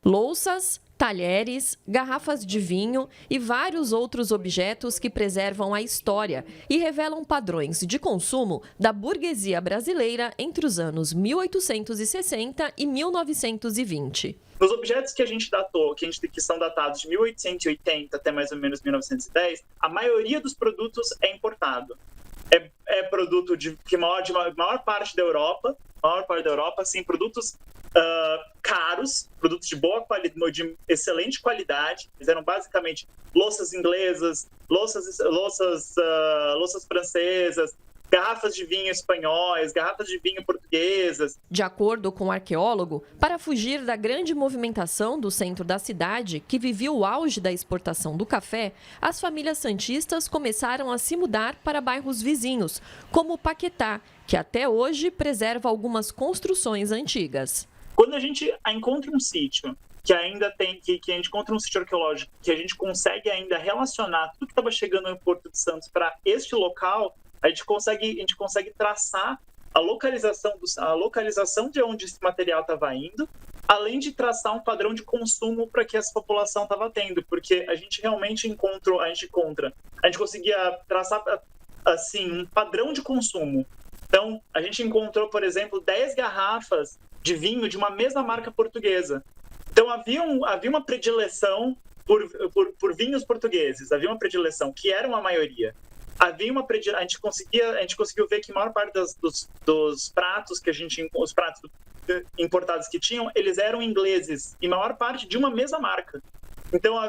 Louças, talheres, garrafas de vinho e vários outros objetos que preservam a história e revelam padrões de consumo da burguesia brasileira entre os anos 1860 e 1920. Nos objetos que a gente datou, que são datados de 1880 até mais ou menos 1910, a maioria dos produtos é importado. É produto de maior parte da Europa, assim, produtos caros, produtos de boa qualidade, de excelente qualidade. Eles eram basicamente louças inglesas, louças francesas, garrafas de vinho espanhóis, garrafas de vinho portuguesas. De acordo com o arqueólogo, para fugir da grande movimentação do centro da cidade, que vivia o auge da exportação do café, as famílias santistas começaram a se mudar para bairros vizinhos, como Paquetá, que até hoje preserva algumas construções antigas. Quando a gente encontra um sítio que ainda tem, que a gente encontra um sítio arqueológico, que a gente consegue ainda relacionar tudo que estava chegando no Porto de Santos para este local, a gente consegue traçar a localização de onde esse material estava indo, além de traçar um padrão de consumo para que essa população estava tendo, porque a gente realmente conseguia traçar assim um padrão de consumo. Então, a gente encontrou, por exemplo, 10 garrafas de vinho de uma mesma marca portuguesa. Então, havia uma predileção por vinhos portugueses, havia uma predileção, que era uma maioria. A gente conseguiu ver que a maior parte dos pratos os pratos importados que tinham, eles eram ingleses, e maior parte de uma mesma marca. Então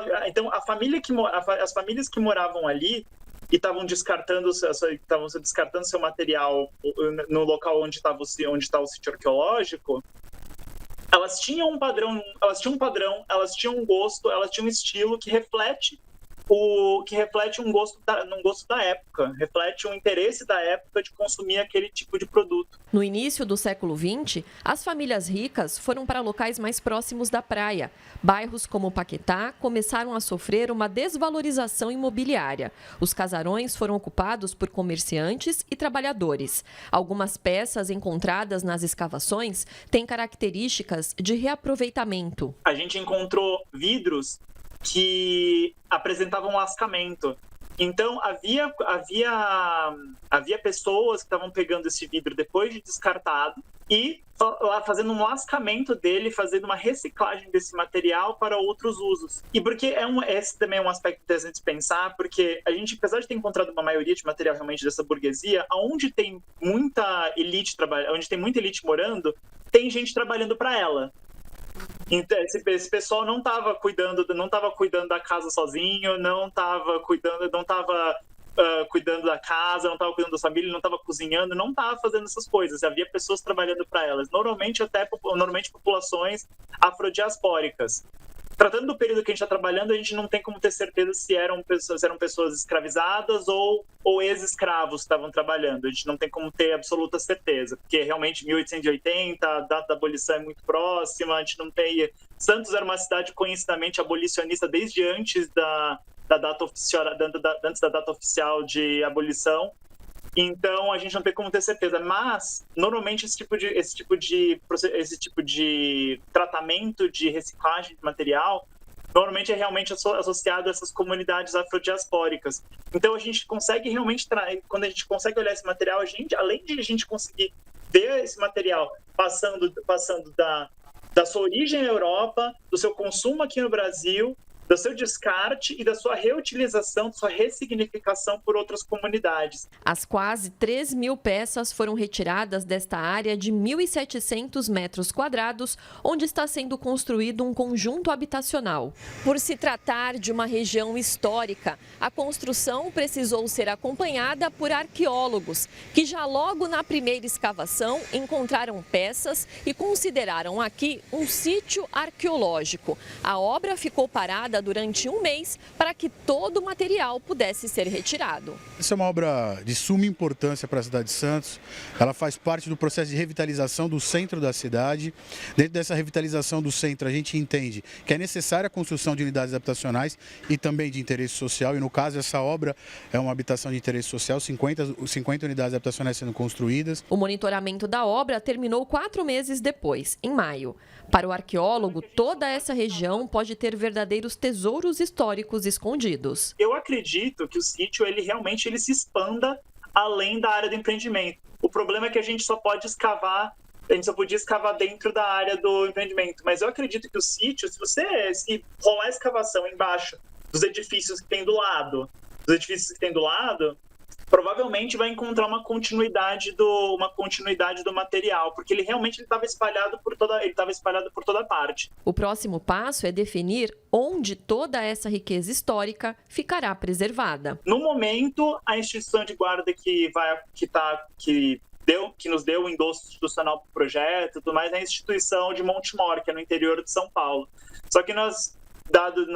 as famílias que moravam ali e estavam descartando seu material no local onde está o sítio arqueológico, elas tinham um padrão, elas tinham um gosto, elas tinham um estilo que reflete um gosto da época, reflete um interesse da época de consumir aquele tipo de produto. No início do século XX, as famílias ricas foram para locais mais próximos da praia. Bairros como Paquetá começaram a sofrer uma desvalorização imobiliária. Os casarões foram ocupados por comerciantes e trabalhadores. Algumas peças encontradas nas escavações têm características de reaproveitamento. A gente encontrou vidros que apresentavam lascamento. Então, havia pessoas que estavam pegando esse vidro depois de descartado e fazendo um lascamento dele, fazendo uma reciclagem desse material para outros usos. E porque esse também é um aspecto interessante de pensar, porque a gente, apesar de ter encontrado uma maioria de material realmente dessa burguesia, onde tem muita elite morando, tem gente trabalhando para ela. Então, esse pessoal não estava cuidando da casa sozinho, não estava cuidando da casa, não estava cuidando da família, não estava cozinhando, não estava fazendo essas coisas. Havia pessoas trabalhando para elas, normalmente populações afrodiaspóricas. Tratando do período que a gente está trabalhando, a gente não tem como ter certeza se eram pessoas escravizadas ou ex-escravos que estavam trabalhando. A gente não tem como ter absoluta certeza, porque realmente 1880, a data da abolição é muito próxima, a gente não tem... Santos era uma cidade conhecidamente abolicionista desde antes da data oficial de abolição. Então, a gente não tem como ter certeza, mas normalmente esse tipo de tratamento de reciclagem de material normalmente é realmente associado a essas comunidades afrodiaspóricas. Então, a gente consegue realmente, quando a gente consegue olhar esse material, além de a gente conseguir ver esse material passando da sua origem na Europa, do seu consumo aqui no Brasil, do seu descarte e da sua reutilização, da sua ressignificação por outras comunidades. As quase 3.000 peças foram retiradas desta área de 1.700 metros quadrados, onde está sendo construído um conjunto habitacional. Por se tratar de uma região histórica, a construção precisou ser acompanhada por arqueólogos, que já logo na primeira escavação encontraram peças e consideraram aqui um sítio arqueológico. A obra ficou parada mantida durante um mês para que todo o material pudesse ser retirado. Essa é uma obra de suma importância para a cidade de Santos. Ela faz parte do processo de revitalização do centro da cidade. Dentro dessa revitalização do centro, a gente entende que é necessária a construção de unidades habitacionais e também de interesse social. E no caso, essa obra é uma habitação de interesse social, 50 unidades habitacionais sendo construídas. O monitoramento da obra terminou 4 meses depois, em maio. Para o arqueólogo, toda essa região pode ter verdadeiros tesouros históricos escondidos. Eu acredito que o sítio ele se expanda além da área do empreendimento. O problema é que a gente só podia escavar dentro da área do empreendimento. Mas eu acredito que o sítio, se rolar escavação embaixo dos edifícios que tem do lado, provavelmente vai encontrar uma continuidade do material, porque ele realmente estava espalhado por toda parte. O próximo passo é definir onde toda essa riqueza histórica ficará preservada. No momento, a instituição de guarda que nos deu o endosso institucional para o projeto, tudo mais, é a instituição de Montemor, que é no interior de São Paulo. Só que nós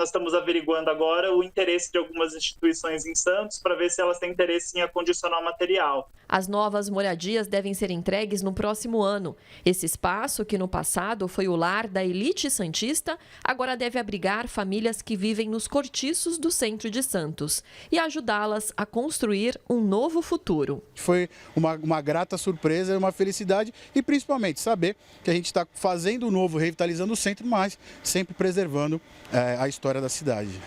estamos averiguando agora o interesse de algumas instituições em Santos para ver se elas têm interesse em acondicionar o material. As novas moradias devem ser entregues no próximo ano. Esse espaço, que no passado foi o lar da elite santista, agora deve abrigar famílias que vivem nos cortiços do centro de Santos e ajudá-las a construir um novo futuro. Foi uma grata surpresa, uma felicidade e principalmente saber que a gente está fazendo o novo, revitalizando o centro, mas sempre preservando a história da cidade.